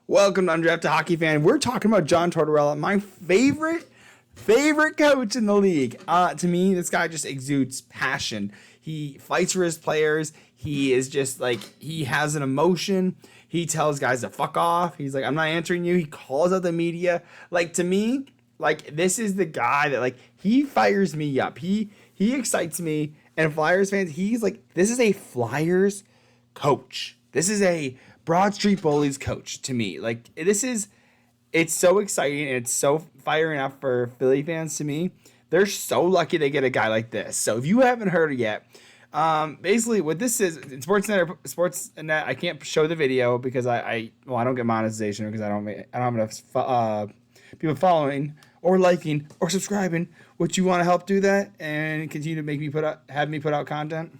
Welcome to Undrafted Hockey Fan. We're talking about John Tortorella, my favorite coach in the league. To me, this guy just exudes passion. He fights for his players. He is just like, he has an emotion. He tells guys to fuck off. He's like, I'm not answering you. He calls out the media. Like, to me, like, this is the guy that, like, he fires me up. He excites me. And Flyers fans, he's like, this is a Flyers coach. This is a Broad Street Bullies coach to me. Like, it's so exciting and it's so firing up for Philly fans to me. They're so lucky they get a guy like this. So if you haven't heard it yet, basically what this is, in Sportsnet, I can't show the video because I don't get monetization because I don't have enough people following or liking or subscribing. Would you want to help do that and continue to have me put out content?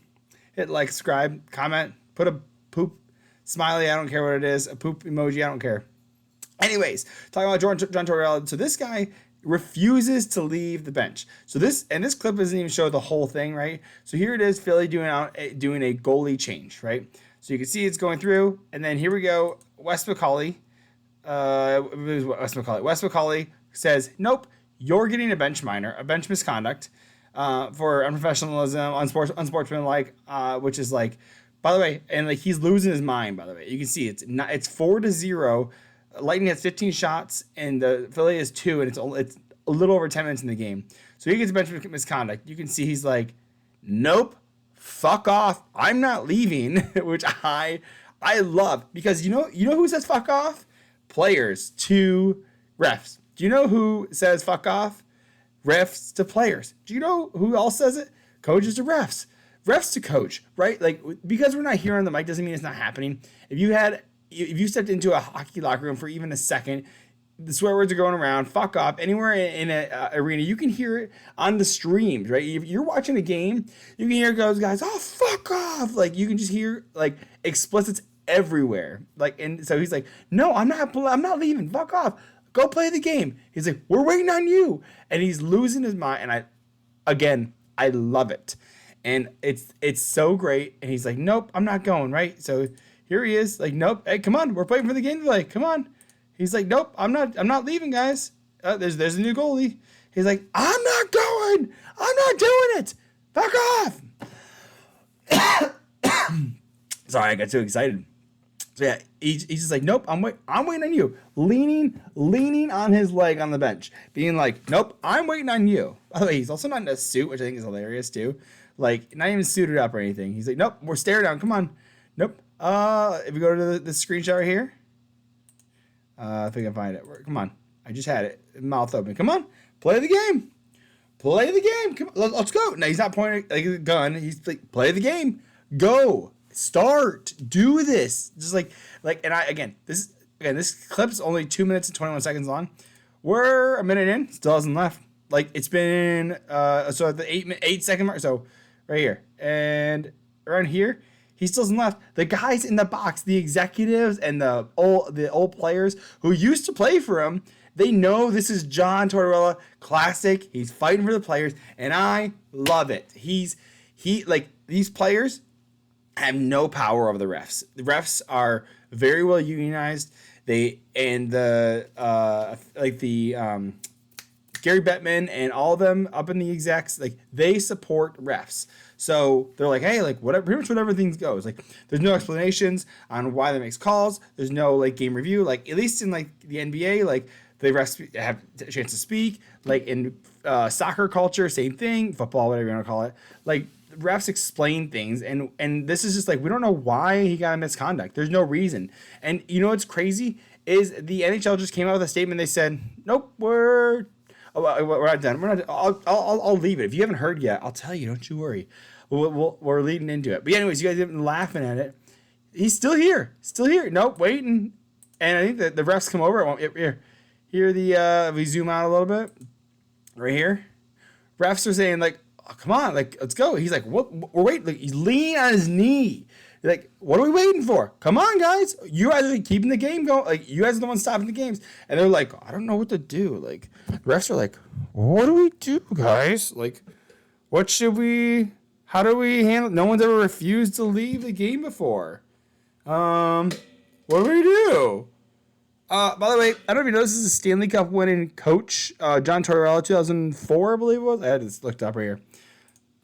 Hit like, subscribe, comment, put a poop smiley, I don't care what it is, a poop emoji, I don't care. Anyways, talking about John Tortorella. So this guy refuses to leave the bench. So this clip doesn't even show the whole thing, right? So here it is, Philly doing a goalie change, right? So you can see it's going through, and then here we go. Wes McCauley says, nope, you're getting a bench minor, a bench misconduct for unprofessionalism, unsportsmanlike, which is like, by the way, and like he's losing his mind, by the way. You can see it's 4-0. Lightning has 15 shots, and the Philly has 2, and it's a little over 10 minutes in the game. So he gets bench misconduct. You can see he's like, nope, fuck off. I'm not leaving, which I love. Because you know who says fuck off? Players to refs. Do you know who says fuck off? Refs to players. Do you know who else says it? Coaches to refs. Refs to coach, right? Like, because we're not here on the mic doesn't mean it's not happening. If you stepped into a hockey locker room for even a second, the swear words are going around, fuck off, anywhere in an arena, you can hear it on the streams, right? If you're watching a game, you can hear those guys, oh, fuck off. Like, you can just hear, like, explicits everywhere. Like, and so he's like, no, I'm not leaving, fuck off. Go play the game. He's like, we're waiting on you. And he's losing his mind. And I love it. And it's so great. And he's like, nope, I'm not going, right? So here he is, like, nope, hey, come on, we're playing for the game today, come on. He's like, nope, I'm not leaving, guys. There's a new goalie. He's like, I'm not going. I'm not doing it. Fuck off. Sorry, I got too excited. So yeah, he's just like, nope, I'm waiting on you. Leaning on his leg on the bench, being like, nope, I'm waiting on you. By the way, he's also not in a suit, which I think is hilarious too. Like, not even suited up or anything. He's like, nope, we're staring down. Come on. Nope. If we go to the screenshot right here, if I can find it. Come on. I just had it. Mouth open. Come on. Play the game. Come on. Let's go. Now, he's not pointing like a gun. He's like, play the game. Go. Start. Do this. Just like, and this clip's only 2 minutes and 21 seconds long. We're a minute in. Still hasn't left. Like, it's been, so at the 8-second mark. So, right here. And around here, he still hasn't left. The guys in the box, the executives and the old players who used to play for him, they know this is John Tortorella, classic. He's fighting for the players, and I love it. These players have no power over the refs. The refs are very well unionized. Gary Bettman and all of them up in the execs, like, they support refs. So they're like, hey, like, pretty much whatever things goes. Like, there's no explanations on why they makes calls. There's no, like, game review. Like, at least in, like, the NBA, like, the refs have a chance to speak. Like, in soccer culture, same thing. Football, whatever you want to call it. Like, refs explain things. And this is just, like, we don't know why he got a misconduct. There's no reason. And you know what's crazy is the NHL just came out with a statement. They said, nope, we're not done. I'll leave it. If you haven't heard yet, I'll tell you. Don't you worry. We're leading into it. But anyways, you guys have been laughing at it. He's still here. Nope, waiting. And I think that the refs come over. Here we zoom out a little bit. Right here. Refs are saying, like, oh, come on, like, let's go. He's like, what? We're waiting. Like, he's leaning on his knee. Like, what are we waiting for? Come on, guys. You guys are keeping the game going. Like, you guys are the ones stopping the games. And they're like, I don't know what to do. Like, the refs are like, what do we do, guys? Like, how do we handle? No one's ever refused to leave the game before. What do we do? By the way, I don't know if you know, this is a Stanley Cup winning coach, John Tortorella, 2004, I believe it was. I had this looked up right here.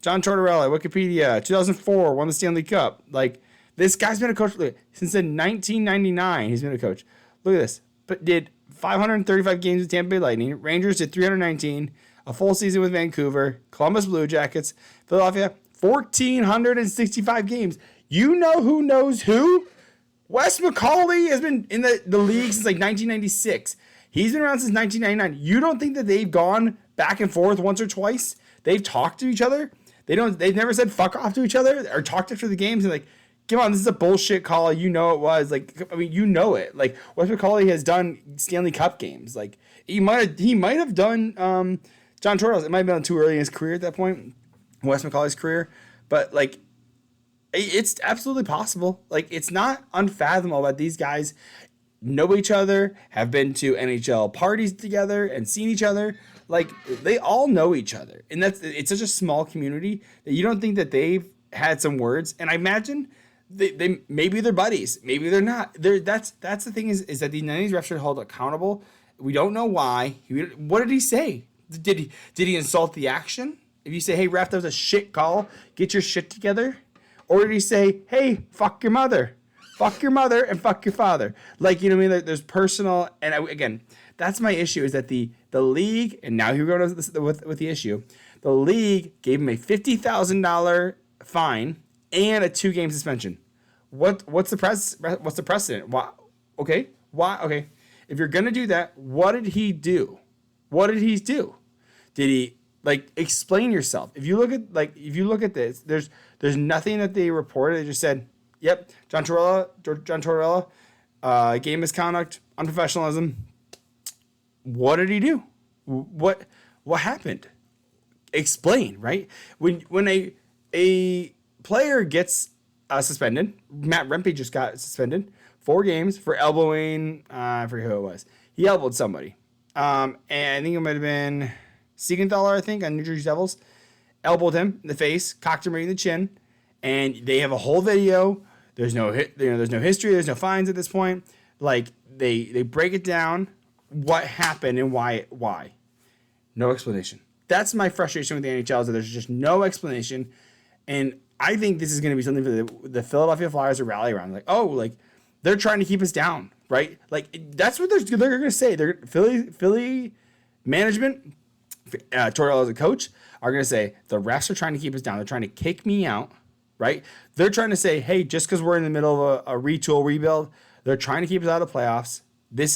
John Tortorella, Wikipedia, 2004, won the Stanley Cup. Like, this guy's been a coach since 1999. He's been a coach. Look at this. But did 535 games with Tampa Bay Lightning. Rangers did 319. A full season with Vancouver. Columbus Blue Jackets. Philadelphia, 1,465 games. You know who knows who? Wes McCauley has been in the league since like 1996. He's been around since 1999. You don't think that they've gone back and forth once or twice? They've talked to each other. They've never said fuck off to each other or talked after the games and like, come on, this is a bullshit call. You know it was. Like, I mean, you know it. Like, Wes McCauley has done Stanley Cup games. Like, he might have done John Tortorella. It might have been too early in his career at that point, Wes McCauley's career. But like, it's absolutely possible. Like, it's not unfathomable that these guys know each other, have been to NHL parties together and seen each other. Like, they all know each other. And it's such a small community that you don't think that they've had some words. And I imagine they maybe they're buddies, maybe they're not. That's the thing is that the 90s refs are held accountable. We don't know why. What did he say? Did he insult the action? If you say, hey, ref, that was a shit call, get your shit together. Or did he say, hey, fuck your mother, and fuck your father? Like, you know what I mean? There's personal, and again, that's my issue is that the league, and now here we go with the issue, the league gave him a $50,000 fine and a 2-game suspension. What's the precedent? Why? Okay. If you're gonna do that, what did he do? Did he explain yourself? If you look at this, there's nothing that they reported. They just said, yep, John Tortorella, game misconduct, unprofessionalism. What did he do? What happened? Explain, right? When a player gets suspended, Matt Rempe just got suspended 4 games for elbowing. I forget who it was. He elbowed somebody, and I think it might have been Siegenthaler. I think on New Jersey Devils, elbowed him in the face, cocked him right in the chin, and they have a whole video. There's no history. There's no fines at this point. Like they break it down, what happened and why. No explanation. That's my frustration with the NHL is that there's just no explanation, and I think this is going to be something for the Philadelphia Flyers to rally around. Like, they're trying to keep us down, right? Like, that's what they're going to say. They're Philly management, Tortorella as a coach, are going to say the refs are trying to keep us down. They're trying to kick me out, right? They're trying to say, hey, just because we're in the middle of a retool rebuild, they're trying to keep us out of the playoffs. They're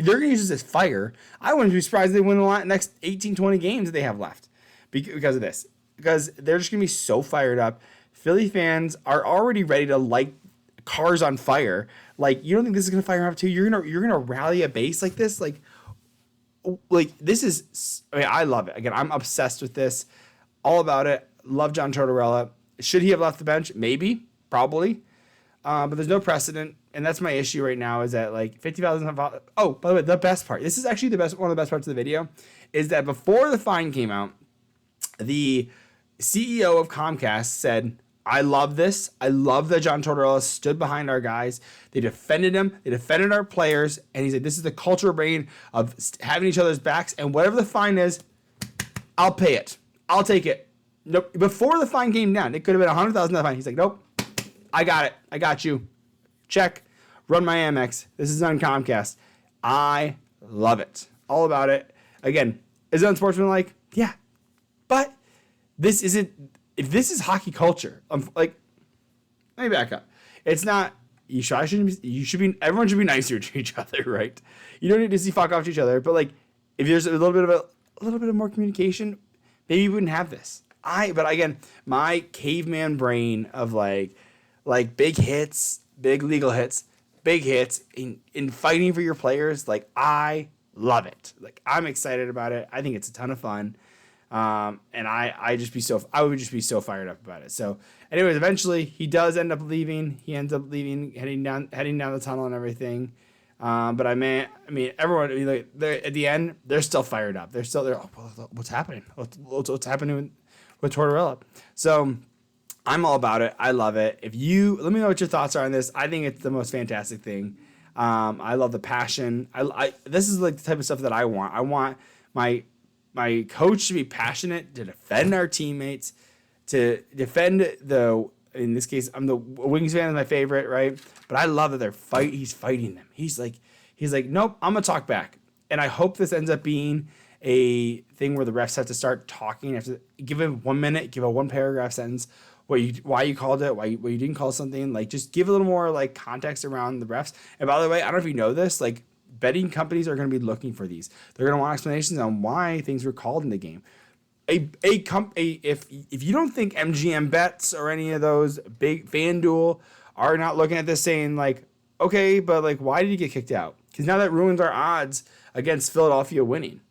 going to use this as fire. I wouldn't be surprised if they win the next 18, 20 games that they have left because of this. Because they're just going to be so fired up. Philly fans are already ready to light cars on fire. Like, you don't think this is going to fire up too? You're gonna rally a base like this? Like this is, I mean, I love it. Again, I'm obsessed with this. All about it. Love John Tortorella. Should he have left the bench? Maybe. Probably. But there's no precedent. And that's my issue right now is that like 50,000. Oh, by the way, the best part. This is actually one of the best parts of the video is that before the fine came out, the CEO of Comcast said, I love this. I love that John Tortorella stood behind our guys. They defended him. They defended our players. And he said, this is the culture brain of having each other's backs. And whatever the fine is, I'll pay it. I'll take it. Nope. Before the fine came down, it could have been $100,000 fine. He's like, nope, I got it. I got you. Check. Run my Amex. This is on Comcast. I love it. All about it. Again, is it unsportsmanlike? Yeah. But this isn't, if this is hockey culture, let me back up. It's not, everyone should be nicer to each other, right? You don't need to see fuck off to each other, but like, if there's a little bit of more communication, maybe you wouldn't have this. But again, my caveman brain of like big hits, big legal hits, big hits in fighting for your players, like I love it. Like I'm excited about it. I think it's a ton of fun. And I would just be so fired up about it. So anyways, eventually he does end up leaving. He ends up leaving, heading down the tunnel and everything. But I mean, everyone, at the end, they're still fired up. They're oh, what's happening? What's happening with Tortorella? So I'm all about it. I love it. Let me know what your thoughts are on this. I think it's the most fantastic thing. I love the passion. This is like the type of stuff that I want. I want my coach to be passionate, to defend our teammates, to defend in this case, I'm the Wings fan is my favorite, right? But I love that he's fighting them. He's like, nope, I'm gonna talk back. And I hope this ends up being a thing where the refs have to start talking. Have to give him 1 minute, give a 1 paragraph sentence, why you called it, why you didn't call something. Like, just give a little more like context around the refs. And by the way, I don't know if you know this, like betting companies are going to be looking for these. They're going to want explanations on why things were called in the game. If you don't think MGM bets or any of those big FanDuel are not looking at this saying like, okay, but like, why did he get kicked out? Because now that ruins our odds against Philadelphia winning,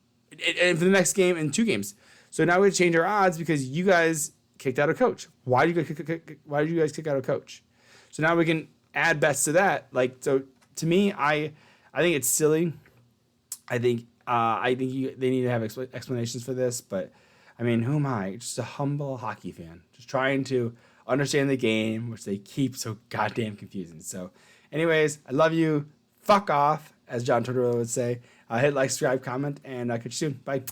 and for the next game and 2 games. So now we have to change our odds because you guys kicked out a coach. Why did you guys kick out a coach? So now we can add bets to that. Like, so to me, I think it's silly. I think they need to have explanations for this, but I mean, who am I? Just a humble hockey fan, just trying to understand the game, which they keep so goddamn confusing. So, anyways, I love you. Fuck off, as John Tortorella would say. Hit like, subscribe, comment, and I'll catch you soon. Bye.